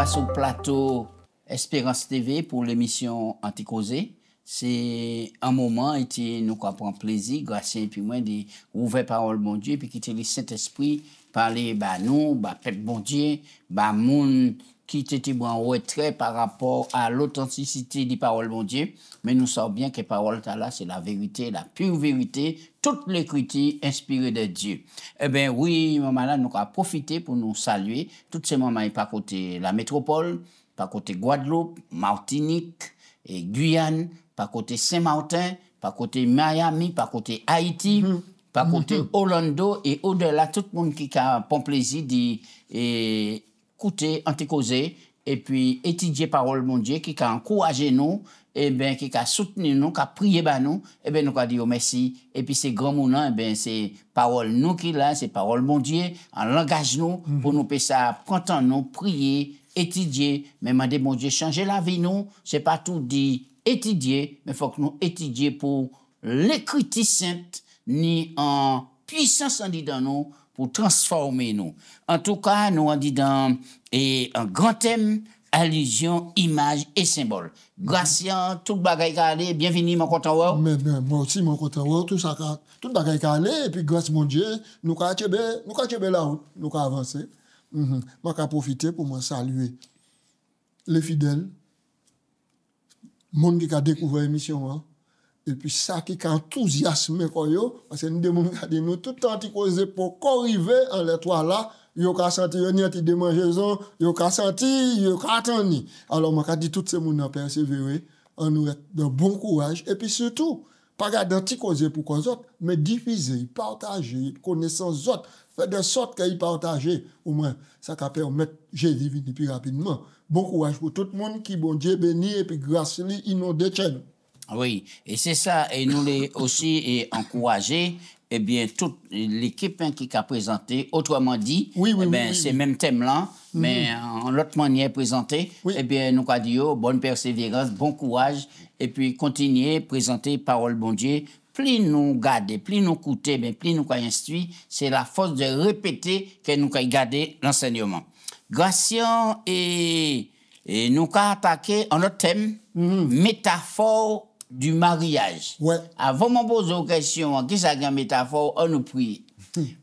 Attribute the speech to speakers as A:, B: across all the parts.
A: sommes sur le plateau Espérance TV pour l'émission Anticausé. C'est un moment et nous prenons plaisir, grâce et puis moi, de ouvrir parole bon Dieu, puis quitter le Saint-Esprit, parler, nous, peuple bon Dieu, moun qui était en retrait par rapport à l'authenticité des paroles bon Dieu. Mais nous savons bien que les paroles là, c'est la vérité, la pure vérité, toute l'écriture inspirée de Dieu. Eh bien, oui, maman là, nous avons profité pour nous saluer. Toutes ces mamans, par côté la métropole, par côté Guadeloupe, Martinique et Guyane, par côté Saint-Martin, par côté Miami, par côté Haïti, par côté Orlando et au-delà, tout le monde qui a bon plaisir d'écouter, Anticausé, et puis étudier parole mon Dieu, qui a encouragé nous, et bien qui a soutenu nous, qui a prié nous, et bien nous avons dit merci. Et puis c'est grand moulin, et bien c'est parole nous qui là, c'est parole mon Dieu, en langage nous, pour nous faire ça, prendre nous, prier, étudier, mais demander mon Dieu, changer la vie nous, c'est pas tout dit étudier, mais il faut que nous étudier pour l'écriture sainte, ni en puissance en dit dans nous, pour transformer nous. En tout cas, nous on dit dans un grand thème, allusion, image et symbole. Grâce tout bagaille calé, bienvenue mon content.
B: Mais moi aussi mon content, tout ça tout bagaille calé et puis grâce mon Dieu, nous ka la route, nous ka avancer. Moi ka profiter pour moi saluer les fidèles, monde qui a découvert l'émission et puis ça qui a enthousiasmé parce que nous demandons nous tout le temps Anticausé pour arriver en l'étoile là, yo ka senti yo ni anti démangeaison, yo ka senti, yo ka attendre. Alors moi ka dit tout ces monde a persévérer, en nous de bon courage et puis surtout pas garder Anticausé pour cause autres, mais diffuser, partager connaissance autres, faire de sorte qu'ils partagent au moins ça va permettre Jésus venir plus rapidement. Bon courage pour tout le monde qui bon Dieu béni et puis grâce lui inondé chaîne.
A: Oui, et c'est ça, et nous les aussi encourager, eh bien, toute l'équipe qui a présenté, autrement dit, c'est même thème-là, mais en l'autre manière présenté, eh bien, nous avons dit, bonne persévérance, bon courage, et puis continuer, présenter parole bon Dieu. Plus nous garder, plus nous écouter, mais plus nous instruire, c'est la force de répéter que nous garder l'enseignement. Gratien et nous avons attaqué en notre thème, métaphore du mariage. Avant de me poser une question, qui est la métaphore, on nous prie.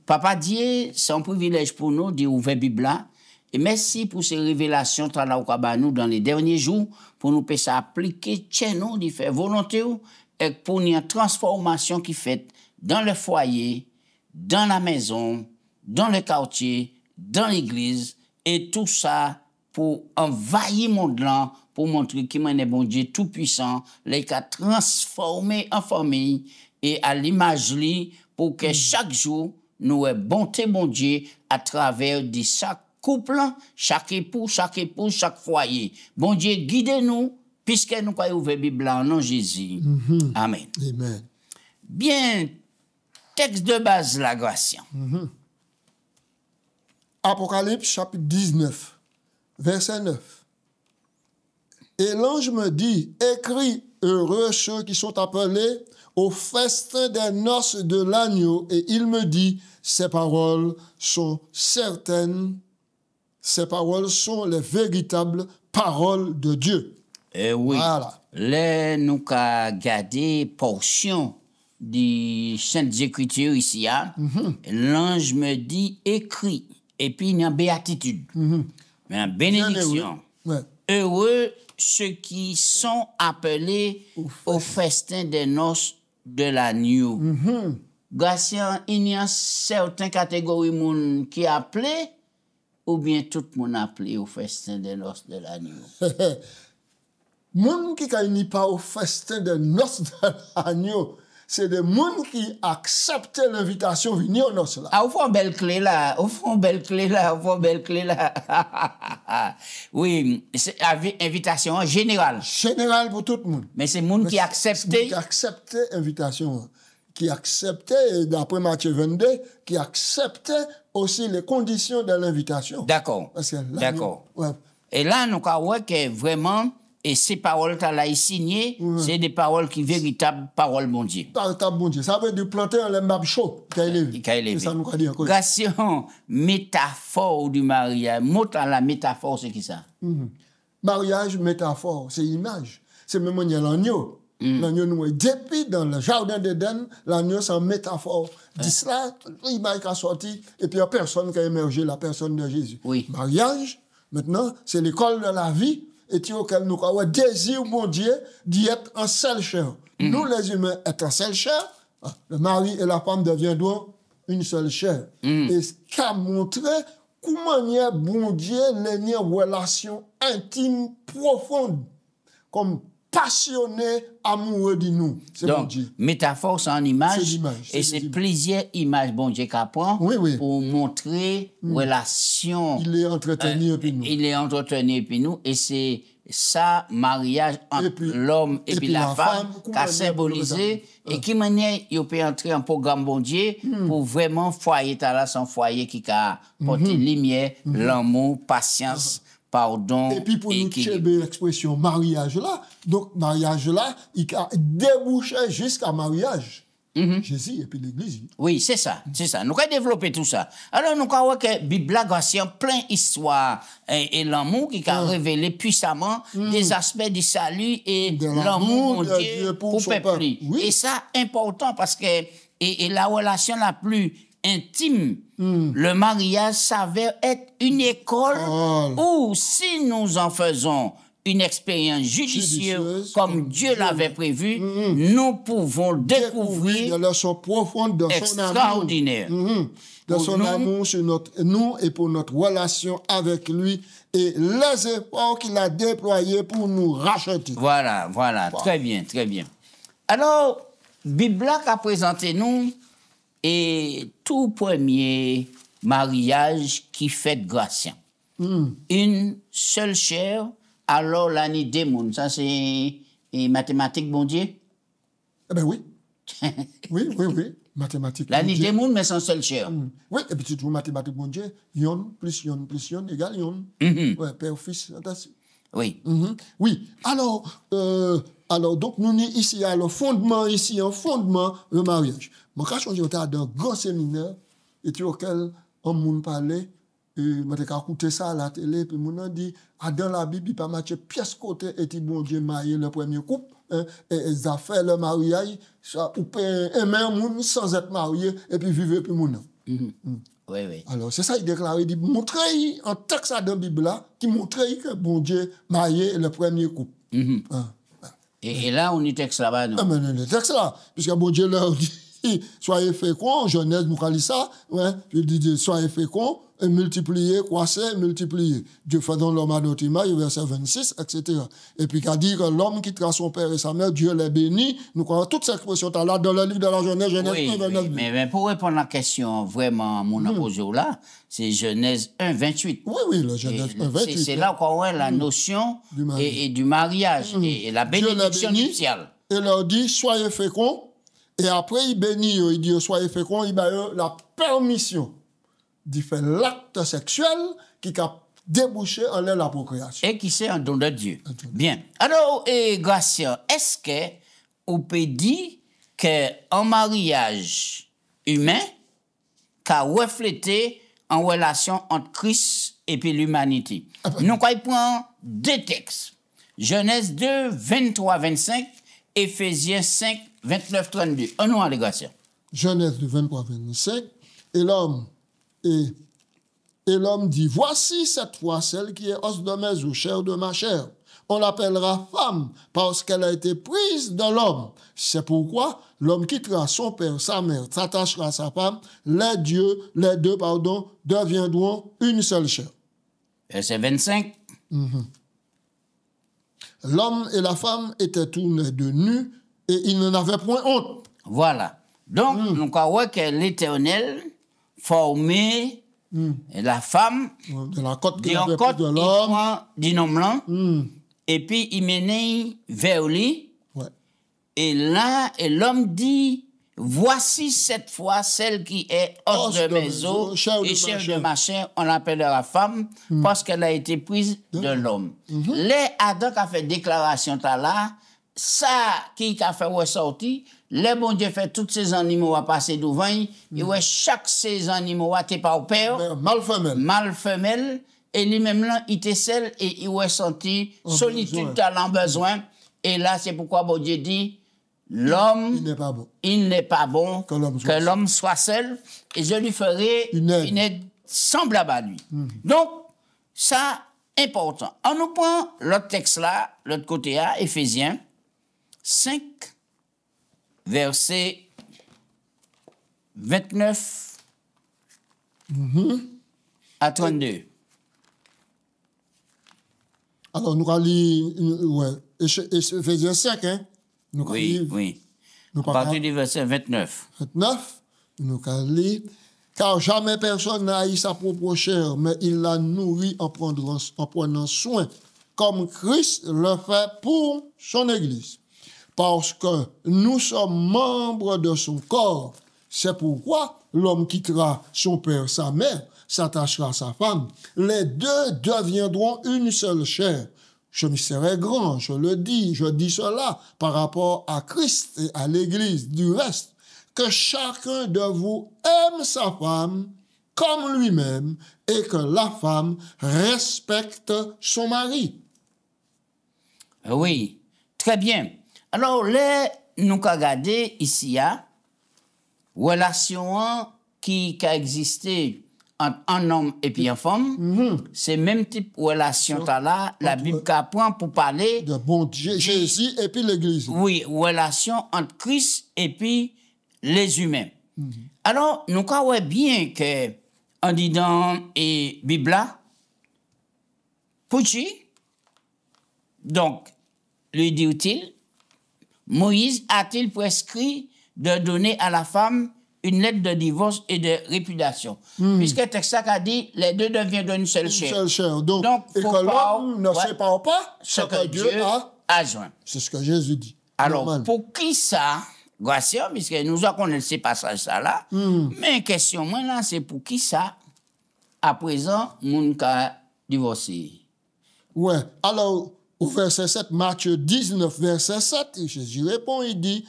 A: Papa Dieu, c'est un privilège pour nous d'ouvrir la Bible. Et merci pour ces révélations dans les derniers jours, pour nous appliquer chez nous, de faire volonté, et pour une transformation qui fait dans le foyer, dans la maison, dans le quartier, dans l'église, et tout ça pour envahir le monde là, pour montrer qu'il est bon Dieu tout-puissant, les qu'a transformé en famille et à l'image li, pour que chaque jour, nous ayons bonté bon Dieu à travers de chaque couple, chaque époux, chaque foyer. Bon Dieu, guidez-nous, puisque nous avons ouvert la Bible en nom de Jésus. Amen.
B: Amen.
A: Bien, texte de base, la grâce.
B: Apocalypse chapitre 19, verset 9. Et l'ange me dit, écris, heureux ceux qui sont appelés au festin des noces de l'agneau. Et il me dit, ces paroles sont certaines, ces paroles sont les véritables paroles de Dieu.
A: Oui, voilà. Là, nous avons gardé portion des Saintes Écritures ici. L'ange me dit, écris. Et puis, il y a une béatitude. Mais une bénédiction. Heureux ceux qui sont appelés au festin des noces de l'agneau. Gratien, il y a certaines catégories de monde qui appelé ou bien tout le monde appelé au festin des noces de l'agneau.
B: Moun qui ne pas au festin des noces de l'agneau, c'est des gens qui acceptent l'invitation de venir aux noces là.
A: Ah, au fond, belle clé là. Oui, c'est invitation générale.
B: Générale pour tout le monde.
A: Mais c'est les gens qui acceptent.
B: Qui acceptent l'invitation. Qui acceptent, d'après Matthieu 22, qui acceptent aussi les conditions de l'invitation.
A: D'accord. D'accord. Ouais. Et là, nous avons que vraiment, et ces paroles t'as là signées, c'est des paroles qui véritables paroles bon Dieu.
B: Véritable bon Dieu. Ça veut dire planter un lembab chaud, qui a élevé. C'est ça nous a dit encore.
A: Gration, métaphore du mariage. Mot à la métaphore, c'est qui ça?
B: Mariage, métaphore, c'est image. C'est même l'agneau. L'agneau nous est depuis dans le jardin d'Éden, l'agneau c'est une métaphore. Dit cela, l'image qui a sorti, et puis il y a personne qui a émergé, la personne de Jésus.
A: Oui.
B: Mariage, maintenant, c'est l'école de la vie, et auquel nous avons désir, mon Dieu, d'y être en seule chair. Nous, les humains, être en seule chair, le mari et la femme deviendront une seule chair. Et ce qui a montré comment il y a, bon Dieu, les relations intimes, profondes, comme passionné, amoureux de nous. C'est bon Dieu.
A: Métaphore, c'est en image. Et c'est plusieurs images, bon Dieu, qui apprend pour montrer relation.
B: Il est entretenu et puis nous.
A: Il est entretenu et puis nous. Et c'est ça, mariage entre l'homme et puis la femme, qui a symbolisé. Et qui manière, il peut entrer en programme bon Dieu pour vraiment foyer, t'as là son foyer qui a porté lumière, l'amour, patience. Pardon.
B: Et puis pour nous chercher l'expression mariage là, donc mariage là, il a débouché jusqu'à mariage. Jésus et puis l'Église.
A: Oui, c'est ça, c'est ça. Nous avons développé tout ça. Alors nous avons voir que la Bible a plein d'histoires et l'amour qui a révélé puissamment des aspects du salut et de l'amour de Dieu pour le peuple. Oui. Et ça, important parce que et la relation la plus intime, le mariage s'avère être une école où, si nous en faisons une expérience judicieuse comme Dieu l'avait prévu, nous pouvons découvrir
B: des leçons profondes de son amour.
A: Extraordinaire.
B: De son amour sur nous et pour notre relation avec lui et les efforts qu'il a déployés pour nous racheter.
A: Voilà. Très bien, très bien. Alors, Bible a présenté nous et tout premier mariage qui fait grâce. Une seule chair, alors l'année des mondes. Ça, c'est mathématiques, bon Dieu?
B: Eh bien, oui. oui. Mathématiques.
A: L'année des mondes, mais sans seule chair.
B: Oui, et puis tu trouves mathématiques, bon Dieu. Yon plus yon égale yon. Ouais, père, fils, attention.
A: Oui.
B: Oui. Alors, donc, nous sommes ici, à le fondement, un fondement, le mariage. Moi, quand je suis dans un grand séminaire, et tu auquel on m'a parlé, et je suis écouté ça à la télé, puis on a dit, dans la Bible, il n'y a pas matché pièce côté, et tu bon Dieu marié le premier couple, et ils ont fait le mariage, ou peut aimer un monde sans être marié, et puis vivre, puis mon
A: Oui.
B: Alors, c'est ça, il déclare, il dit, montrez un texte dans la Bible là, qui montre que bon Dieu marié le premier couple.
A: Et là, on est texte là-bas, non?
B: Mais le texte là, puisque bon Dieu leur dit, soyez féconds, Genèse nous dit ça, je dis, soyez féconds, et multipliez, croissez, multipliez. Dieu fait donc l'homme à notre image, verset 26, etc. Et puis, qu'a dit que l'homme quittera son père et sa mère, Dieu les bénit. Nous croyons toute cette expression là dans le livre de la Genèse, Genèse 1, 29.
A: Mais pour répondre à la question, vraiment, mon posé là, c'est Genèse 1, 28.
B: Oui, le Genèse 1, 28.
A: C'est là qu'on voit la notion du mariage et la bénédiction nuptiale.
B: Et leur dit, soyez féconds. Et après, il bénit, il dit, soyez féconds, il a la permission d'y faire l'acte sexuel qui a débouché en la procréation.
A: Et qui c'est un don de Dieu. Bien. Alors, Gratien, est-ce que on peut dire qu'un mariage humain qui a reflété en relation entre Christ et puis l'humanité? Nous, quand il prend deux textes, Genèse 2, 23, 25, Éphésiens 5, 29, 32. Un nom à l'égation.
B: Genèse 2, 23, 25. Et l'homme dit, voici cette fois celle qui est os de mes os, chair de ma chair. On l'appellera femme parce qu'elle a été prise de l'homme. C'est pourquoi l'homme quittera son père, sa mère, s'attachera à sa femme. Les deux, deviendront une seule chair.
A: Verset 25.
B: L'homme et la femme étaient tous les deux nus et ils n'en avaient point honte.
A: Voilà. Donc, nous croyons que l'Éternel formait la femme
B: de la côte
A: de l'homme, d'un homme là, et puis il menait vers lui.
B: Ouais.
A: Et là, l'homme dit, voici cette fois celle qui est os de mes os et chair de ma chair, on l'appellera femme parce qu'elle a été prise de l'homme. Les Adam qui a fait déclaration là, ça qui a fait ressortir, les bon Dieu fait tous ces animaux à passer devant, et ouais, chaque ces animaux a été par père, mal femelle, et lui-même là, il était seul et il ressentit solitude, talent, besoin, et là c'est pourquoi bon Dieu dit, l'homme, il n'est pas bon que l'homme soit seul, et je lui ferai une aide semblable à lui. Donc, ça, important. On nous prend l'autre texte là, l'autre côté là, Éphésiens 5, verset 29 à 32.
B: Alors, nous allons lire, Éphésiens 5, hein?
A: Oui. À partir du verset 29.
B: 29, nous allons lire. Car jamais personne n'a haï sa propre chair, mais il la nourrit en prenant soin, comme Christ le fait pour son Église. Parce que nous sommes membres de son corps. C'est pourquoi l'homme quittera son père, sa mère, s'attachera à sa femme. Les deux deviendront une seule chair. Ce mystère est grand, je dis cela par rapport à Christ et à l'Église. Du reste, que chacun de vous aime sa femme comme lui-même et que la femme respecte son mari.
A: Oui, très bien. Alors, nous avons regardé ici, relation qui a existé entre un homme et puis une femme, c'est même type de relation là, la Bible apprend pour parler
B: de bon Dieu, Jésus et puis l'Église.
A: Oui, relation entre Christ et puis les humains. Alors, nous croyons bien que, en disant et Bible là, Pucci, donc, lui dit-il, Moïse a-t-il prescrit de donner à la femme une lettre de divorce et de répudiation? Puisque le texte a dit, les deux deviennent une seule chair.
B: Une seule chair. Donc et que l'homme ne sépare pas
A: ce que Dieu a joint.
B: C'est ce que Jésus dit.
A: Alors, pour qui ça, Gracieux, puisque nous connaissons ce passage là, mais question moi là, c'est pour qui ça, à présent, mon cas divorcé?
B: Ouais, alors, au verset 7, Matthieu 19, verset 7, Jésus répond, il dit,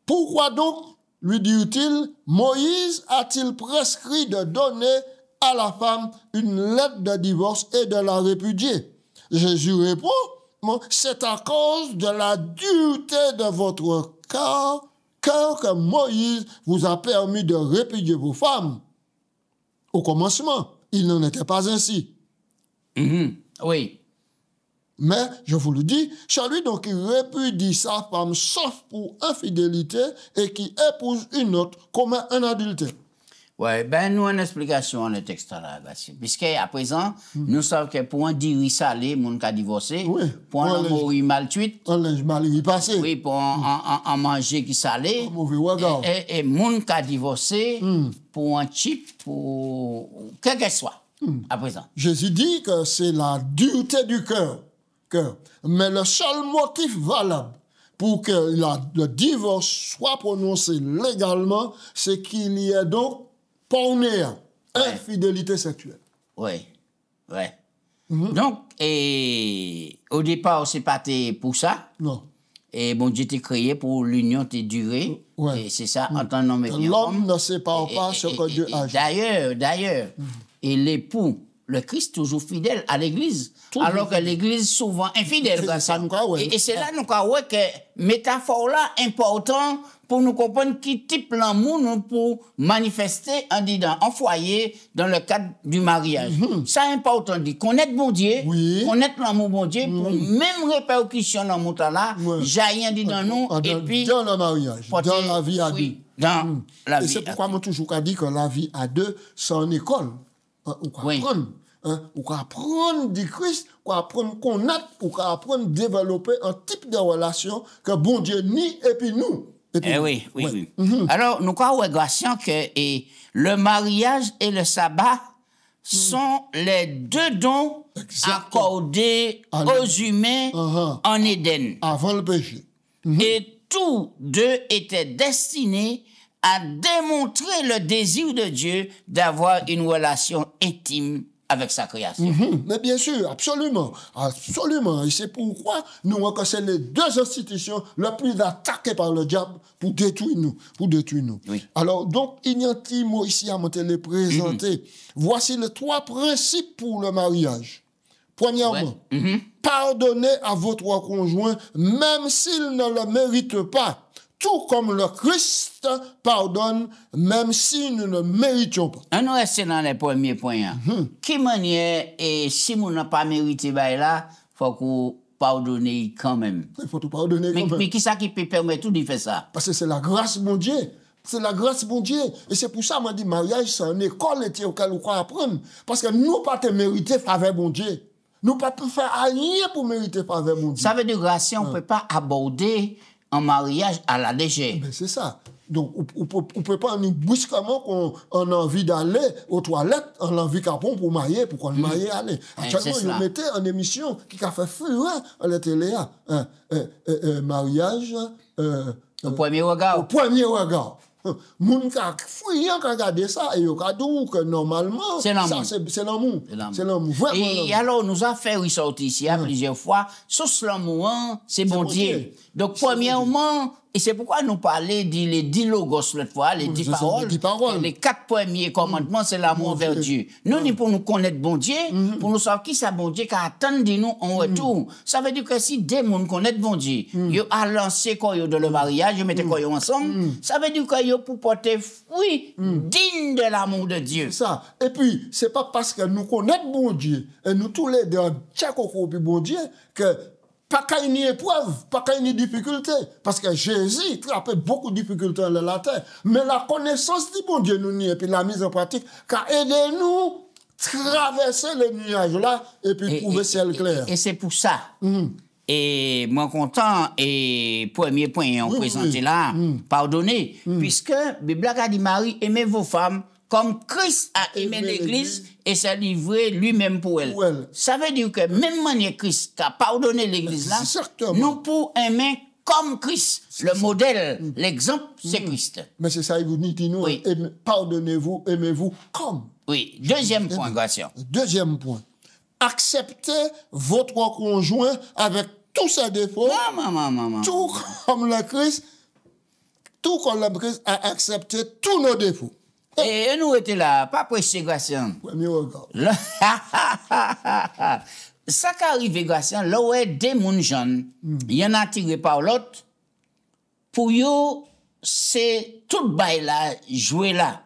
B: pourquoi donc, lui dit-il, Moïse a-t-il prescrit de donner à la femme une lettre de divorce et de la répudier? Jésus répond, c'est à cause de la dureté de votre cœur que Moïse vous a permis de répudier vos femmes. Au commencement, il n'en était pas ainsi.
A: Oui.
B: Mais, je vous le dis, celui donc qui répudie sa femme sauf pour infidélité et qui épouse une autre commet un adultère.
A: Oui, ben nous, une explication dans le texte là, puisqu'à présent, nous savons que pour un diri salé, mon cas divorcé, pour un mourir maltuite,
B: un linge mal passé.
A: Oui, pour un manger qui salé,
B: mauvais regard.
A: Et mon cas divorcé, pour un chip, pour quel que soit, à présent.
B: Jésus dit que c'est la dureté du cœur. Mais le seul motif valable pour que le divorce soit prononcé légalement, c'est qu'il y ait donc pornéa, infidélité sexuelle.
A: Oui. Donc, au départ, c'est pas pour ça.
B: Non.
A: Et bon Dieu t'a créé pour l'union te durer. Et c'est ça, en tant qu'homme et bien
B: l'homme ne sépare pas ce que Dieu a
A: dit. D'ailleurs, et l'époux, le Christ toujours fidèle à l'Église, alors que l'Église souvent infidèle. Et c'est là nous croyons que métaphore là important pour nous comprendre qui type l'amour nous pour manifester en foyer dans le cadre du mariage. C'est important de connaître bon Dieu, connaître l'amour bon Dieu pour même répercussion dans l'amour là, jaillir dans nous et puis
B: dans le mariage, dans la vie à deux.
A: Dans la vie.
B: Et c'est pourquoi moi toujours dit que la vie à deux c'est en école. On peut apprendre du Christ, on peut apprendre connaître, on peut apprendre développer un type de relation que bon Dieu nie et puis nous.
A: Oui. Alors, nous croyons, Gratien, que le mariage et le sabbat sont les deux dons accordés aux humains en Éden.
B: Avant le péché.
A: Et tous deux étaient destinés à démontrer le désir de Dieu d'avoir une relation intime avec sa création.
B: Mais bien sûr, absolument, absolument. Et c'est pourquoi nous voyons que c'est les deux institutions les plus attaquées par le diable pour détruire nous,
A: Oui.
B: Alors, donc, il y a un petit mot ici à me les présenter. Voici les 3 principes pour le mariage. Premièrement, pardonnez à votre conjoint, même s'il ne le mérite pas. Tout comme le Christ pardonne, même si nous ne méritions pas.
A: On reste dans les premiers points. Qui manière, et si nous n'avons pas mérité, là, il faut qu'on pardonne quand même.
B: Il faut tout pardonner quand même.
A: Mais qui ça qui peut permettre tout de faire ça?
B: Parce que c'est la grâce de mon Dieu. C'est la grâce de mon Dieu. Et c'est pour ça que je dis mariage, c'est une école auquel on peut apprendre. Parce que nous ne pouvons pas mériter faveur mon Dieu. Nous ne pouvons pas faire rien pour mériter faveur mon Dieu.
A: Ça veut dire que on ne peut pas aborder un mariage à la légère.
B: Ben c'est ça. Donc, on peut pas nous brusquement qu'on a envie d'aller aux toilettes, on a envie qu'à pour marier, pour qu'on marie aller. Actuellement, ils mettaient une émission qui a fait fureur à la télé, mariage,
A: au premier regard.
B: Au premier regard. Moun ka fouillant ka regarder ça et yo ka dou que normalement
A: c'est l'amour.
B: C'est l'amour. C'est l'amour. Vraiment.
A: Et alors nous a fait ressortir ici plusieurs fois sur l'amour, c'est bon Dieu. Donc premièrement, et c'est pourquoi nous parlons les 10 logos l'autre fois, les 10 paroles. Les 4 premiers commandements, c'est l'amour vers Dieu. Nous, ni pour nous connaître bon Dieu, pour nous savoir qui c'est bon Dieu, qui attend de nous en retour. Ça veut dire que si des gens connaissent bon Dieu, ils ont lancé quoi dans le mariage, ils mettent quoi ensemble, ça veut dire qu'ils ont pour porter fruit digne de l'amour de Dieu.
B: Ça. Et puis, c'est pas parce que nous connaissons bon Dieu, et nous tous les deux, chaque fois bon Dieu, que pas qu'il y ait épreuve, pas qu'il y ait difficulté. Parce que Jésus trappe beaucoup de difficultés dans la terre. Mais la connaissance du bon Dieu nous nie, et puis la mise en pratique, qu'a aidé nous traverser les nuages là, et puis trouver ciel clair.
A: Et c'est pour ça. Et moi content, et premier point, on présenté là, pardonnez, puisque la Bible a dit Marie, aimez vos femmes, comme Christ a aimé l'Église et s'est livré lui-même pour elle. Ça veut dire que même manière Christ a pardonné l'Église là, nous pour aimer comme Christ. Le modèle, l'exemple, c'est Christ.
B: Mais c'est ça, il vous dit, nous, pardonnez-vous, aimez-vous comme.
A: Oui. Deuxième point, Gratien.
B: Deuxième point. Acceptez votre conjoint avec tous ses défauts. Tout comme le Christ a accepté tous nos défauts.
A: Et nous étions là, pas prêcher, Gratien.
B: Premier regard.
A: Ça qui arrive, Gratien, là où des gens jeunes, il y en a tiré par l'autre, pour eux, c'est tout bail là, jouer là.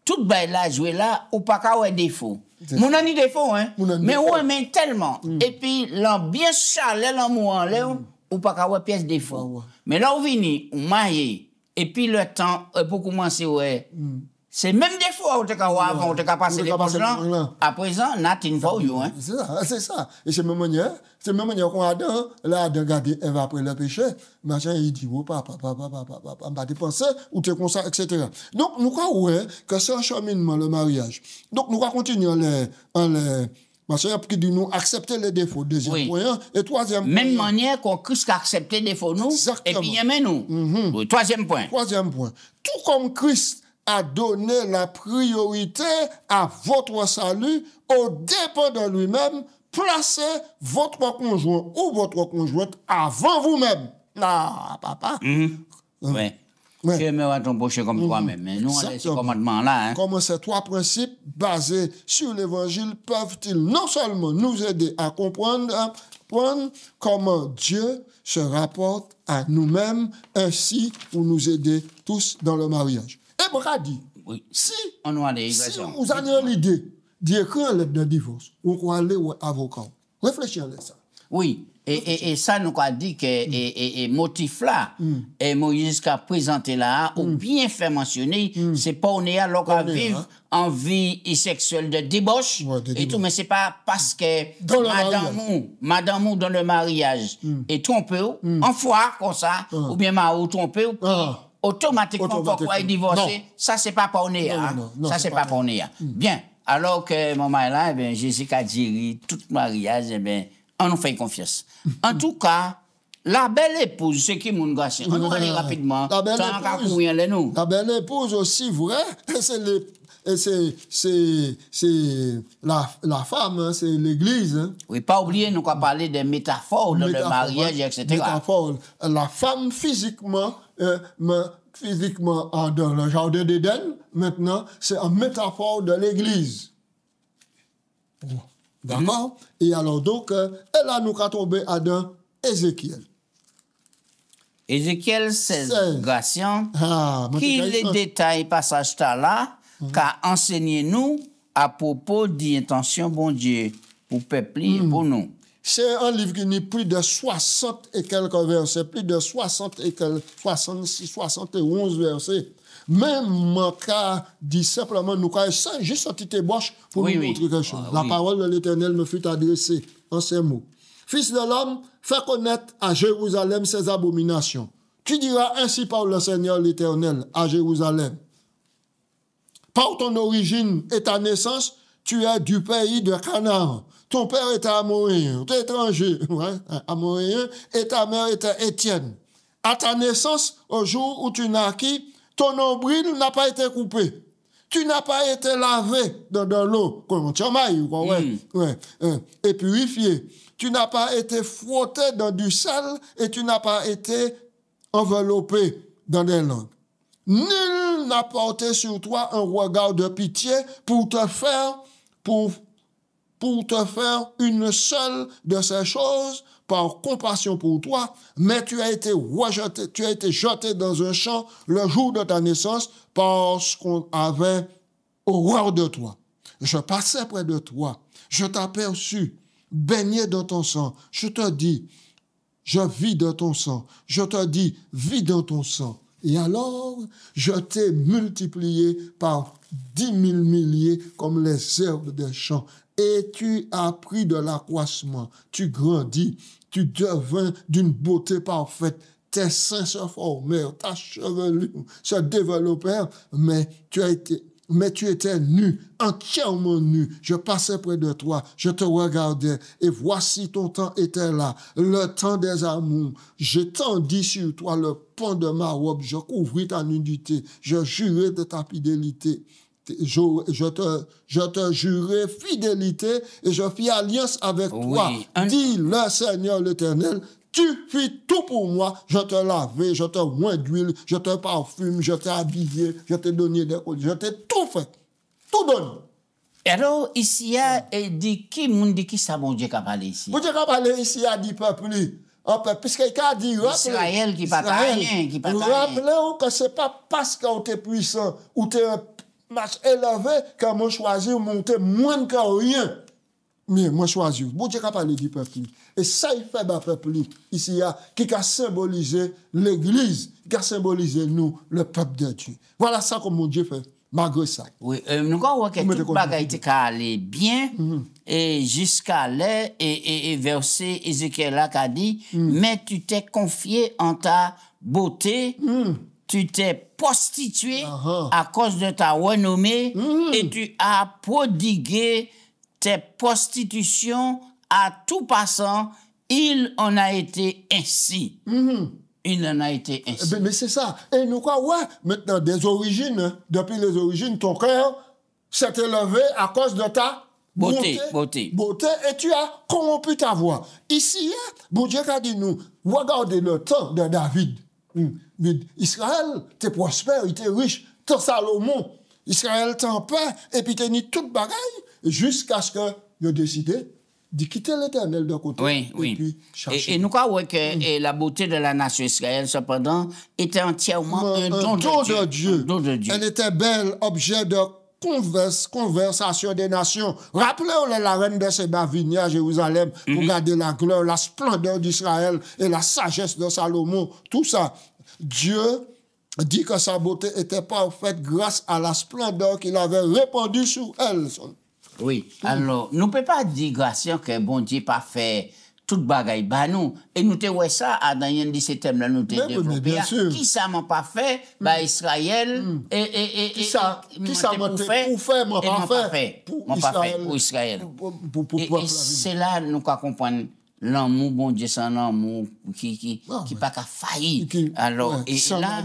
A: Tout bail là, jouer là, ou pas qu'à défaut. Mon a ni défaut, hein. Mais on aime tellement. Et puis, l'ambiance chaleur, l'amour en l'air, ou pas qu'à pièce défaut. Mais là, on vient, on maille. Et puis le temps, pour commencer, c'est même des fois où tu as passé les bons gens. À présent, nothing for you.
B: C'est ça. Et c'est même manière qu'on a Adam, là, Adam regarde Eve après le péché, machin, il dit, oh, papa, on va dépenser, ou t'es comme ça, etc. Donc, nous croyons que c'est un cheminement, le mariage. Donc, nous allons continuer parce qu'il dit nous accepter les défauts, deuxième point, et troisième point.
A: Même manière qu'on Christ a accepté les défauts, nous, et puis aimer nous. Oui, troisième point.
B: Troisième point. Tout comme Christ a donné la priorité à votre salut au dépend de lui-même, placez votre conjoint ou votre conjointe avant vous-même. Ah, papa.
A: Oui. Tu aimeras ton prochain comme toi-même. Mais nous, on a ce commandement-là.
B: Comment ces 3 principes basés sur l'Évangile peuvent-ils non seulement nous aider à comprendre comment Dieu se rapporte à nous-mêmes, ainsi pour nous aider tous dans le mariage. Et moi, dit, si vous avez l'idée d'écrire une lettre de divorce, on peut aller au avocat. Réfléchissez à ça.
A: Oui. Et ça nous a dit que et motif là et Moïse qui a présenté là ou bien fait mentionner c'est pas on est alors qu'on vivre en vie sexuelle de débauche et tout mais c'est pas parce que madame ou dans le mariage et trompé en foi comme ça ou bien ou trompé automatiquement pourquoi il divorcer ça c'est pas on est ça c'est pas on est bien alors que maman là ben Jésus a dit tout mariage ben on nous fait confiance. En tout cas, La belle épouse, c'est qui mon gars? On va aller rapidement.
B: La belle épouse aussi, vrai, c'est la femme, hein, c'est l'église. Hein.
A: Oui, pas oublier, nous avons parlé des métaphores dans le mariage, etc.
B: Métaphore. La femme physiquement, dans le jardin d'Éden, maintenant, c'est une métaphore de l'église. D'accord? Et alors donc, elle a nous tombé dans Ézéchiel.
A: Ézéchiel 16, Gratien, qui les détails passage là, qu'a enseigné nous à propos d'intention bon Dieu pour peuple pour nous.
B: C'est un livre qui n'a plus de 60 et quelques versets, plus de 60 et quelques, 66, 71 versets. Même mon cas dit simplement, nous avons juste une petite ébauche pour nous montrer quelque chose. La parole de l'Éternel me fut adressée en ces mots. Fils de l'homme, fais connaître à Jérusalem ses abominations. Tu diras ainsi par le Seigneur l'Éternel à Jérusalem. Par ton origine et ta naissance, tu es du pays de Canaan. Ton père était amoréen, tu es étranger, amoréen, et ta mère était Étienne. À ta naissance, au jour où tu naquis, ton nombril n'a pas été coupé. Tu n'as pas été lavé dans l'eau, comme et purifié. Tu n'as pas été frotté dans du sel et tu n'as pas été enveloppé dans des langues. Nul n'a porté sur toi un regard de pitié pour te faire une seule de ces choses par compassion pour toi, mais tu as été rejeté, tu as été jeté dans un champ le jour de ta naissance parce qu'on avait horreur de toi. Je passais près de toi, je t'aperçus, baigné dans ton sang. Je te dis, je vis dans ton sang. Je te dis, vis dans ton sang. Et alors, je t'ai multiplié par 10 000 milliers comme les herbes des champs. Et tu as pris de l'accroissement. Tu grandis. Tu devins d'une beauté parfaite. Tes seins se formèrent. Ta chevelure se développèrent. Mais tu étais nu, entièrement nu. Je passais près de toi, je te regardais, et voici ton temps était là, le temps des amours. J'étendis sur toi le pan de ma robe, je couvris ta nudité, je jurai de ta fidélité. Je te jurai fidélité et je fis alliance avec toi. Dis le Seigneur l'Éternel. Tu fis tout pour moi, je te lavais, je te oins d'huile, je te parfume, je t'ai habillé, je t'ai donné des colliers, je t'ai tout fait, tout donné.
A: Alors, ici, il dit, qui ça, mon Dieu, qui a parlé ici?
B: Mon Dieu, qui a parlé ici, il a dit peuple, puisqu'il a dit,
A: Israël qui pas rien, qui pas rien.
B: Rappelez-vous que c'est pas parce que tu es puissant, ou tu es match élevé, que moi choisi de monter moins que rien. Mais moi choisi. Bon Dieu qui a parlé du peuple. Et ça, il fait le peuple ici, qui a symbolisé l'Église, qui a symbolisé nous, le peuple de Dieu. Voilà ça que mon Dieu fait, malgré ça.
A: Oui, nous avons que tout bagage était allé bien, et jusqu'à là, et verset Ézéchiel là qui a dit, mais tu t'es confié en ta beauté, tu t'es prostitué à cause de ta renommée, et tu as prodigué tes prostitutions à tout passant, il en a été ainsi. Il en a été ainsi.
B: Mais c'est ça. Et nous quoi, maintenant, des origines, depuis les origines, ton cœur s'est élevé à cause de ta beauté, et tu as corrompu ta voix. Ici, bon Dieu a dit nous, regardez le temps de David. Israël, t'es prospère, il était riche. T'es Salomon, Israël t'en paix, et puis t'es ni toute bagaille, jusqu'à ce que il a décidé de quitter l'Éternel de côté.
A: Oui. Et nous croyons que la beauté de la nation Israël, cependant, était entièrement un don de Dieu.
B: Elle était belle, objet de conversation des nations. Rappelez-vous la reine de Séba venue à Jérusalem pour garder la gloire, la splendeur d'Israël et la sagesse de Salomon. Tout ça, Dieu dit que sa beauté était parfaite grâce à la splendeur qu'il avait répandue sur elle.
A: Oui, alors, nous ne pouvons pas dire, Gratien, que bon Dieu pas fait tout bagaille, bah nous. Et nous te ouais ça, dans un de ces thèmes-là, nous te développé. Qui ça m'a pas fait? Bah, Israël,
B: qui ça m'a fait, m'a pas fait
A: pour Israël. Et c'est là, nous comprendre l'amour, bon Dieu, c'est un amour qui pas qu'à faillir. Alors, et là,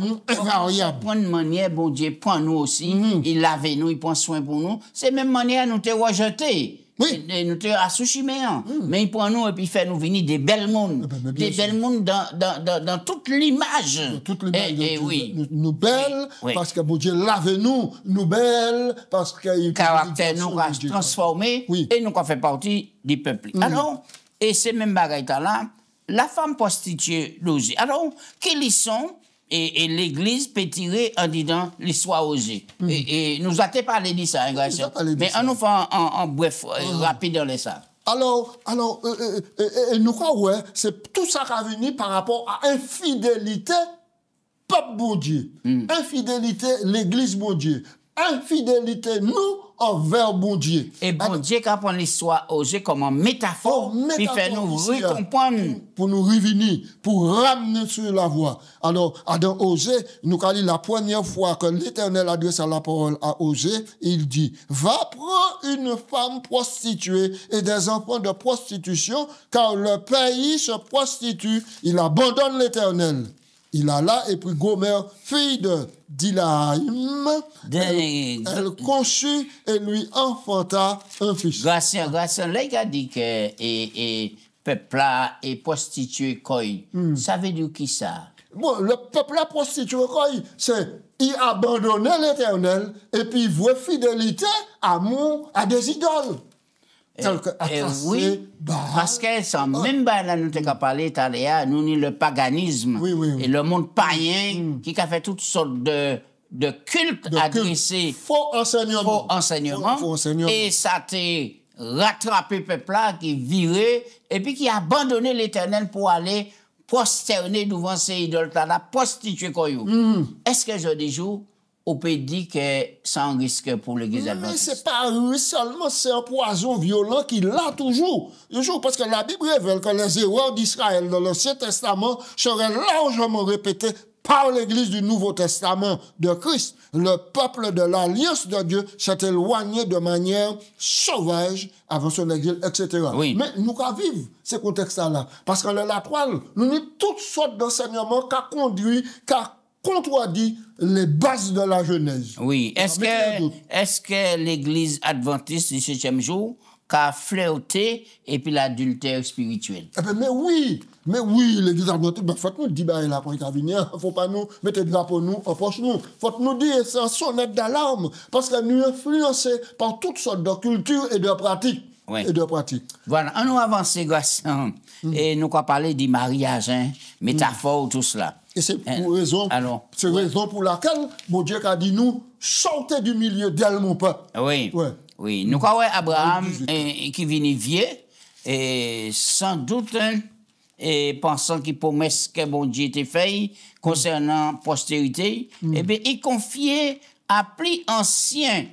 A: il prend une manière, bon Dieu, prend nous aussi, il lave nous, il prend soin pour nous. C'est même manière nous te rejeter. Oui. Nous te assouchimé, mais il prend nous et puis il fait nous venir des belles mondes. Des belles mondes dans toute l'image.
B: Toute l'image.
A: Oui.
B: Nous belles, parce que bon Dieu lave nous belles, parce que
A: caractère nous a transformé et nous a fait partie du peuple. Alors, et ces mêmes bagailles là, la femme prostituée logée. Alors, quels sont et l'Église peut tirer en disant l'histoire osée. Et nous avons parlé de ça, mais on nous fait en bref, rapide dans les ça.
B: Alors, nous croyons, c'est tout ça qui a venu par rapport à infidélité, peuple bon Dieu. Infidélité, l'Église bon Dieu. Infidélité, nous, envers bon Dieu.
A: Et bon Dieu qui prend l'histoire osée comme une métaphore, puis fait nous recomprendre.
B: Pour nous revenir, pour ramener sur la voie. Alors, dans Osée, nous avons dit la première fois que l'Éternel adresse la parole à Osée, il dit, va prendre une femme prostituée et des enfants de prostitution, car le pays se prostitue, il abandonne l'Éternel. Il alla et prit Gomer, fille de Dilaïm. Elle conçut et lui enfanta un fils.
A: Grâce, là, il a dit que peuple là est prostitué quoi. Ça veut dire qui ça?
B: Bon, le peuple là prostitué quoi, c'est il abandonnait l'Éternel et puis il vouait fidélité, amour à des idoles.
A: Oui, parce que sans même là nous t'ai parlé tout à l'heure, nous ni le paganisme et le monde païen qui a fait toutes sortes de cultes adressés
B: faux enseignements
A: et ça t'est rattrapé peuple là qui virait et puis qui a abandonné l'Éternel pour aller prosterner devant ces idoles là, prostituer quoi. Est-ce que je dis jour on peut dire que c'est un risque pour l'Église adventiste.
B: Mais c'est pas un risque seulement, c'est un poison violent qui l'a toujours. Parce que la Bible révèle que les erreurs d'Israël dans l'Ancien Testament seraient largement répétées par l'Église du Nouveau Testament de Christ. Le peuple de l'Alliance de Dieu s'est éloigné de manière sauvage avant son exil, etc.
A: Oui.
B: Mais nous qu'à vivre ces contextes-là. Parce que la toile, nous avons toutes sortes d'enseignements qui ont conduit, qui contredit les bases de la Genèse.
A: Oui. Est-ce que l'Église adventiste du 7e jour a flirté et puis l'adultère spirituel?
B: Mais oui, l'Église adventiste, il faut nous dire, là, pour venir, faut pas nous mettre le drapeau nous en poche nous. Faut nous dire, c'est un sonnette d'alarme, parce que nous influencés par toutes sortes de cultures et de pratiques.
A: Oui.
B: Et de pratiques.
A: Voilà, on nous avance, et nous avons parlé du mariage, métaphore, tout cela.
B: Et c'est pour raison pour laquelle mon Dieu a dit nous, sortez du milieu d'elle, mon peuple.
A: Oui. Ouais. Oui. Nous avons Abraham qui vient vieux, et sans doute, et pensant qu'il promesse que bon Dieu était fait concernant postérité, et bien, il confiait à plus ancien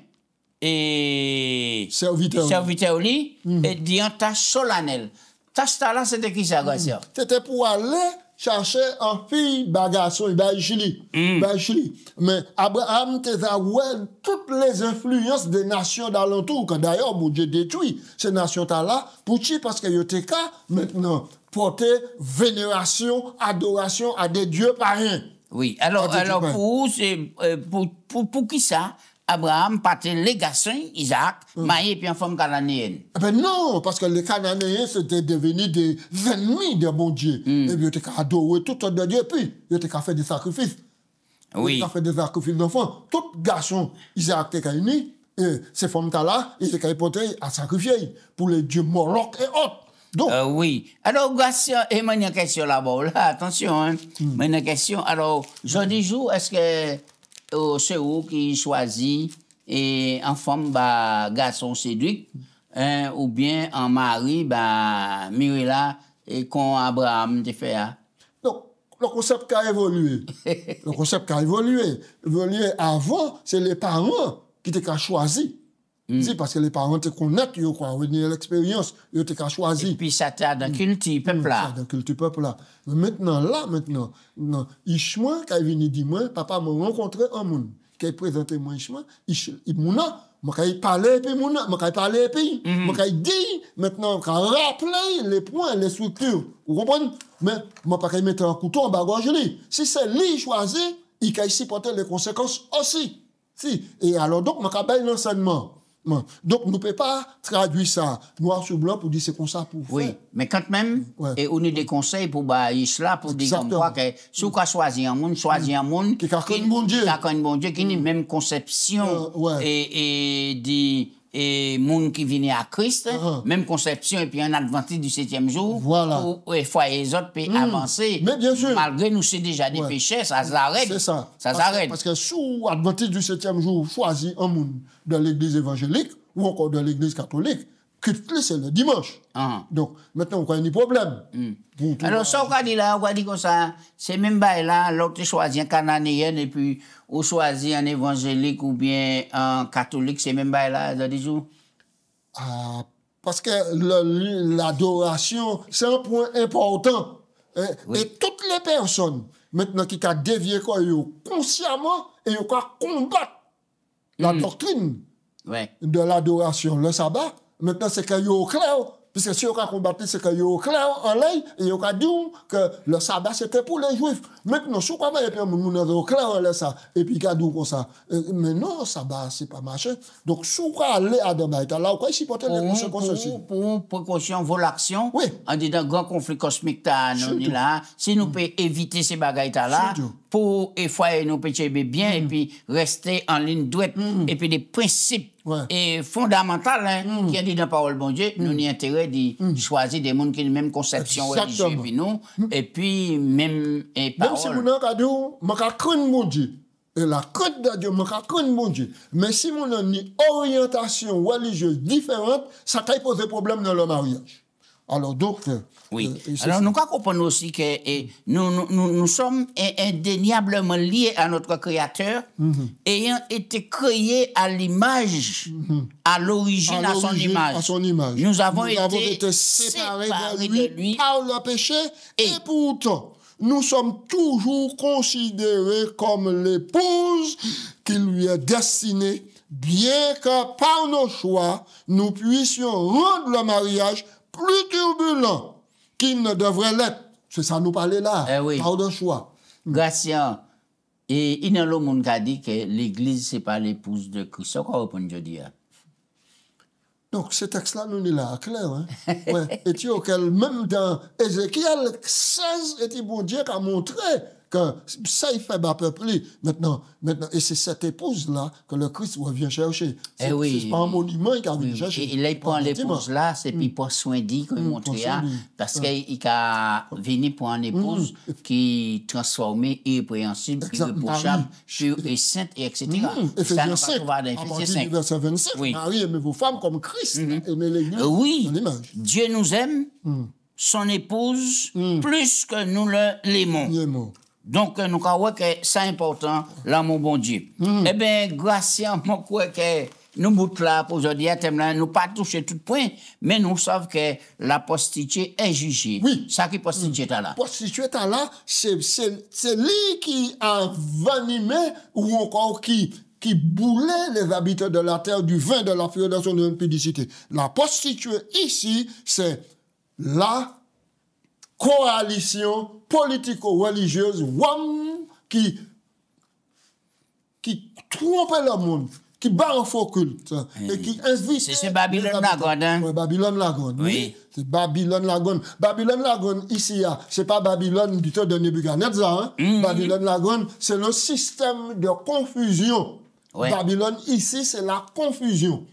A: et serviteur lui, et dit en tâche solennelle. Tâche là, c'était qui ça, Garcia?
B: C'était pour aller chercher un fille bagarson, Chili. Mais Abraham a toutes les influences des nations d'alentour, quand d'ailleurs, mon Dieu détruit ces nations-là, pour qui? Parce que Yoteka, maintenant, porter vénération, adoration à des dieux païens.
A: Oui, alors pour qui ça? Abraham partait les garçons, Isaac, marié puis en femme cananéenne.
B: Non, parce que les Cananéens c'était devenu des ennemis de bon Dieu. Et puis ils ont adoré tout de Dieu, puis ils ont fait des sacrifices.
A: Oui.
B: Ils ont fait des sacrifices d'enfants. Tout garçon, Isaac était unis, et ces femmes-là, ils étaient portés à sacrifier pour les dieux Moloch et autres. Donc,
A: oui. Alors, Garcia, et moi, il y a une question là-bas. Là, attention, mais une question. Alors, jeudi jour, est-ce que c'est vous qui choisit et en femme garçon séduit ou bien en mari Mirella et quand Abraham te fait
B: donc le concept a évolué. Avant c'est les parents qui t'ont choisi. C'est parce que les parents te connaissent, ils ont l'expérience, ils t'ont choisi.
A: Et puis ça t'a dans culture peuple là.
B: Dans culture peuple là. Mais maintenant, Ishmael qui est venu dire moi, papa m'a rencontré un monde qui a présenté moi Ishmael, Mouna, je parler, puis je parler, puis je dire, maintenant, je rappeler les points, les structures. Vous comprenez? Mais je ne peux pas mettre un couteau en bagage. Si c'est lui choisi, il peut supporter les conséquences aussi. Si. Et alors, donc, je vais l'enseignement. Donc, nous ne pouvons pas traduire ça noir sur blanc pour dire c'est comme ça pour faire.
A: Oui, mais quand même, et on a des conseils pour cela, pour dire comme quoi que si vous choisissez un monde, choisissez un monde
B: qui a un bon Dieu,
A: qui a une même conception et monde qui vient à Christ, même conception, et puis un adventiste du 7e jour, pour foyer les autres peut avancer.
B: Mais bien sûr.
A: Malgré nous, c'est déjà des péchés, ça s'arrête.
B: C'est ça.
A: Ça s'arrête.
B: Parce que sous adventiste du 7e jour, choisit un monde de l'église évangélique ou encore de l'église catholique, c'est le dimanche. Donc, maintenant, on a un problème.
A: Alors, ça, on va dire là, on va dire comme ça, c'est même là, l'autre choisit un cananéen et puis on choisit un évangélique ou bien un catholique, c'est même là, dans des jours.
B: Parce que l'adoration, c'est un point important. Et toutes les personnes, maintenant, qui ont dévié consciemment et qui combattent la doctrine de l'adoration, le sabbat, maintenant, c'est qu'il y a au clair, puisque si on a combattu, c'est qu'il y a au clair en l'air, et on a dit que le sabbat, c'était pour les juifs. Maintenant, si on a dit que au clair en l'air, ça, et puis qu'il a dit comme ça, mais non, le sabbat, c'est pas marché. Donc, si on a allé à Damaïta, là, on a supporté les conséquences aussi.
A: Pour précaution, vos l'actions,
B: oui.
A: On dit dans un grand conflit cosmique, là, si nous pouvons éviter ces bagailles-là, pour effoyer nos péchés bien, et puis rester en ligne droite, et puis des principes et fondamentaux, qui a dit dans la parole bon Dieu, nous avons intérêt de choisir des gens qui ont la même conception religieuse que nous, et puis même
B: parole. Même si mon a dit, je crains mon Dieu. Et la crainte de Dieu, je crains mon Dieu. Mais si mon a une orientation religieuse différente, ça peut poser problème dans le mariage. Alors donc,
A: oui. Alors nous comprenons aussi que nous sommes indéniablement liés à notre Créateur, ayant été créés à l'image, à l'origine, à son image. Nous avons été séparés de lui
B: par le péché, et pourtant, nous sommes toujours considérés comme l'épouse qui lui est destinée, bien que par nos choix, nous puissions rendre le mariage plus turbulent qu'il ne devrait l'être. C'est ça nous parler là, par nos choix.
A: Gratien, et il y a le monde qui a dit que l'Église, ce n'est pas l'épouse de Christ. Quoi répondre, je dis?
B: Donc, ce texte-là, nous, il est clair. Hein? Et tu vois, même dans Ézéchiel 16, et bon Dieu qui a montré que ça, il fait bas peuple. Maintenant, et c'est cette épouse-là que le Christ revient chercher. C'est pas un monument qu'il vient chercher.
A: Et là, il prend l'épouse-là, c'est puis pour soin dit, comme il montre, parce qu'il a venu pour une épouse qui transformée, irrépréhensible, irréprochable, pure et sainte, etc.
B: Éphésiens 5, à partir du verset 25, Marie, aimez vos femmes comme Christ, aimez l'Église.
A: Oui, Dieu nous aime, son épouse, plus que nous l'aimons. Donc, nous croyons que c'est important, l'amour bon Dieu. Eh bien, grâce à moi, que nous boutons là pour aujourd'hui, nous pas touché tout point, mais nous savons que la prostituée est jugée.
B: Oui.
A: Ça qui prostituée est là.
B: La prostituée est là, c'est lui qui a venimé ou encore qui boulait les habitants de la terre du vin de la fureur de son impudicité. La prostituée ici, c'est la coalition politico-religieuse qui trompait le monde, qui bat un faux culte, et qui invite...
A: C'est Babylone Lagon, hein?
B: Oui, Babylone Lagon.
A: Oui.
B: C'est Babylone Lagon. Babylone Lagon, ici, c'est pas Babylone du temps de Nebuchadnezzar, hein? Babylone Lagon, c'est le système de confusion. Babylone, ici, c'est la confusion.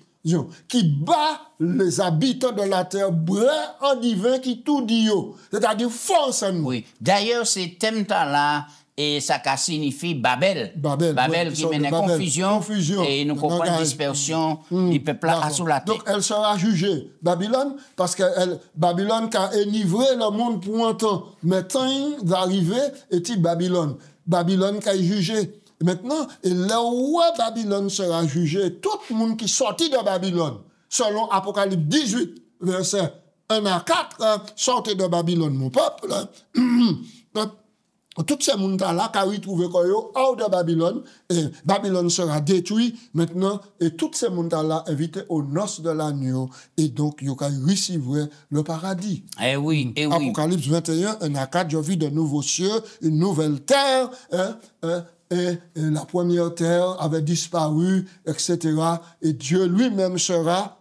B: Qui bat les habitants de la terre, brun en divin qui tout dit, c'est-à-dire force en nous.
A: Oui. D'ailleurs, ces thèmes-là, et ça signifie Babel. Babel qui mène confusion, et nous comprenons dispersion du peuple là sous la terre.
B: Donc, elle sera jugée, Babylone, parce que Babylone qui a enivré le monde pour un temps. Mais tant va arriver, et Babylone. Babylone qui a jugé. Maintenant, et là où Babylone sera jugé, tout le monde qui sortit de Babylone, selon Apocalypse 18, verset 1 à 4, sortez de Babylone, mon peuple. Tout ces monde-là qui a retrouvé hors de Babylone, et Babylone sera détruit maintenant, et tous ces monde-là invités aux noces de l'agneau, et donc ils recevront le paradis.
A: Eh oui, eh oui.
B: Apocalypse 21, un accord, je vis de nouveaux cieux, une nouvelle terre, et la première terre avait disparu, etc. Et Dieu lui-même sera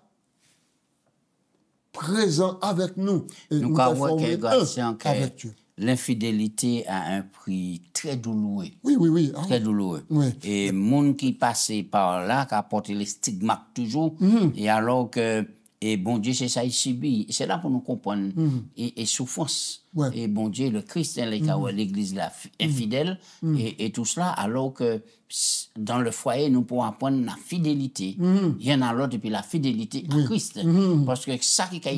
B: présent avec nous. Et
A: nous avons
B: avec Dieu.
A: L'infidélité a un prix très douloureux.
B: Oui.
A: Très douloureux.
B: Oui.
A: Et monde qui passait par là, qui a porté les stigmates toujours, et alors que, et bon Dieu, c'est ça, il subit. C'est là pour nous comprendre, et souffrance.
B: Ouais.
A: Et bon Dieu, le Christ, l'église infidèle, et tout cela, alors que dans le foyer, nous pouvons apprendre la fidélité. Il y en a l'autre, et puis la fidélité à Christ. Parce que ça qui est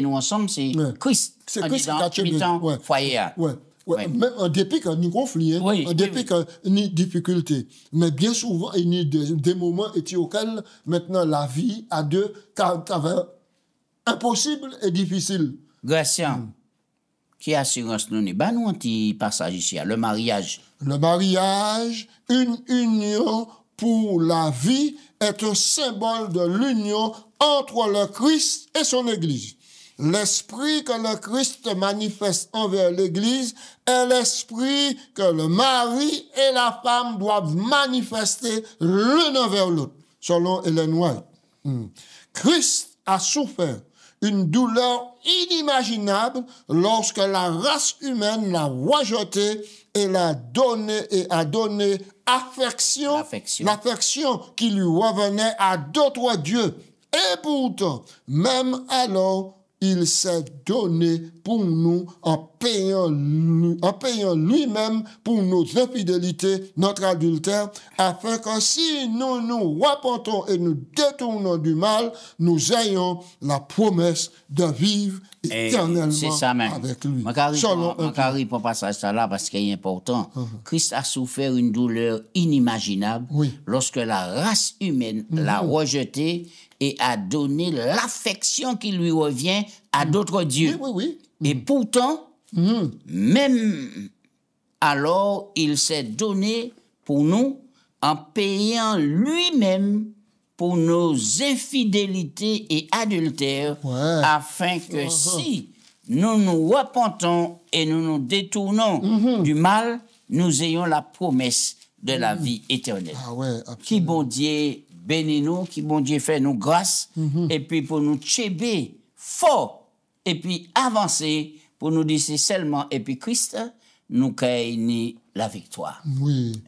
A: nous nous ensemble, c'est Christ.
B: C'est Christ qui a
A: le foyer.
B: Ouais. Même en dépit qu'il y a un conflit, en dépit qu'il y a une difficulté. Mais bien souvent, il y a des moments auxquels maintenant la vie à deux impossible et difficile.
A: Gratien, qui assurance nous? Ben nous un petit passage ici, le mariage.
B: Le mariage, une union pour la vie, est un symbole de l'union entre le Christ et son Église. L'esprit que le Christ manifeste envers l'Église est l'esprit que le mari et la femme doivent manifester l'un envers l'autre, selon Ellen White. Christ a souffert une douleur inimaginable lorsque la race humaine l'a rejeté et a donné l'affection qui lui revenait à d'autres dieux. Et pourtant, même alors, il s'est donné pour nous en payant lui-même pour nos infidélités, notre adultère, afin que si nous nous repentons et nous détournons du mal, nous ayons la promesse de vivre éternellement avec lui.
A: Je pour passer ça là parce qu'il est important. Christ a souffert une douleur inimaginable lorsque la race humaine l'a rejeté et a donné l'affection qui lui revient à d'autres dieux. Et pourtant, même alors, il s'est donné pour nous en payant lui-même pour nos infidélités et adultères, afin que si nous nous repentons et nous nous détournons du mal, nous ayons la promesse de la vie éternelle. Qui bon Dieu bénit nous, qui bon Dieu fait nous grâce, et puis pour nous tchéber fort, et puis avancer, pour nous dire c'est seulement, et puis Christ, nous gagnons la victoire.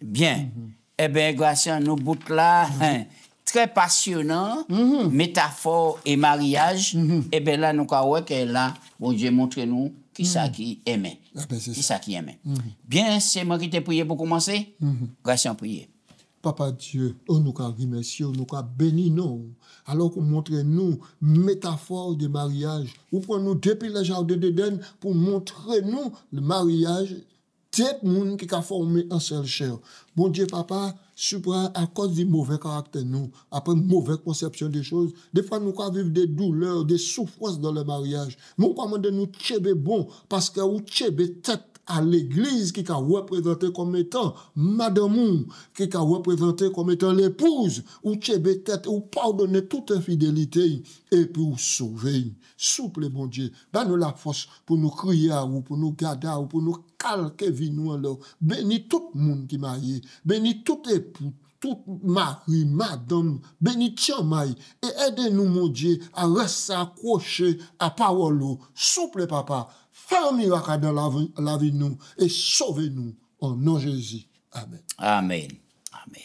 A: Bien. Eh bien, grâce à nos bouts là, très passionnant, métaphore et mariage, et bien là, nous croyons que là, bon Dieu montre nous qui ça qui aimait. Qui ça qui aimait. Bien, c'est moi qui t'ai prié pour commencer. Grâce à prier.
B: Papa Dieu, nous remercions, nous bénis nous. Alors qu'on montre nous métaphore de mariage, ou pour nous depuis le jardin d'Éden pour montrer nous le mariage des gens qui ont formé un seul chair. Bon Dieu, papa, à cause du mauvais caractère, nous, après une mauvaise conception des choses, des fois nous vivons des douleurs, des souffrances dans le mariage. Mais on commande nous tchéber bon, parce que nous tchéber tête à l'église qui a représenté comme étant madame, qui a représenté comme étant l'épouse, ou tchéber tête, ou pardonner toute infidélité, et puis ou sauver. Souple, bon Dieu, nous la force pour nous crier à vous, pour nous garder à vous, pour nous calquer vie nous alors. Bénis tout le monde qui est marié, bénis tout époux, tout mari, madame, bénis Tchamaï, et aidez-nous, mon Dieu, à rester accroché à parole. Souple, papa, fais un miracle dans la vie nous, et sauvez-nous, en nom de Jésus. Amen.
A: Amen. Amen.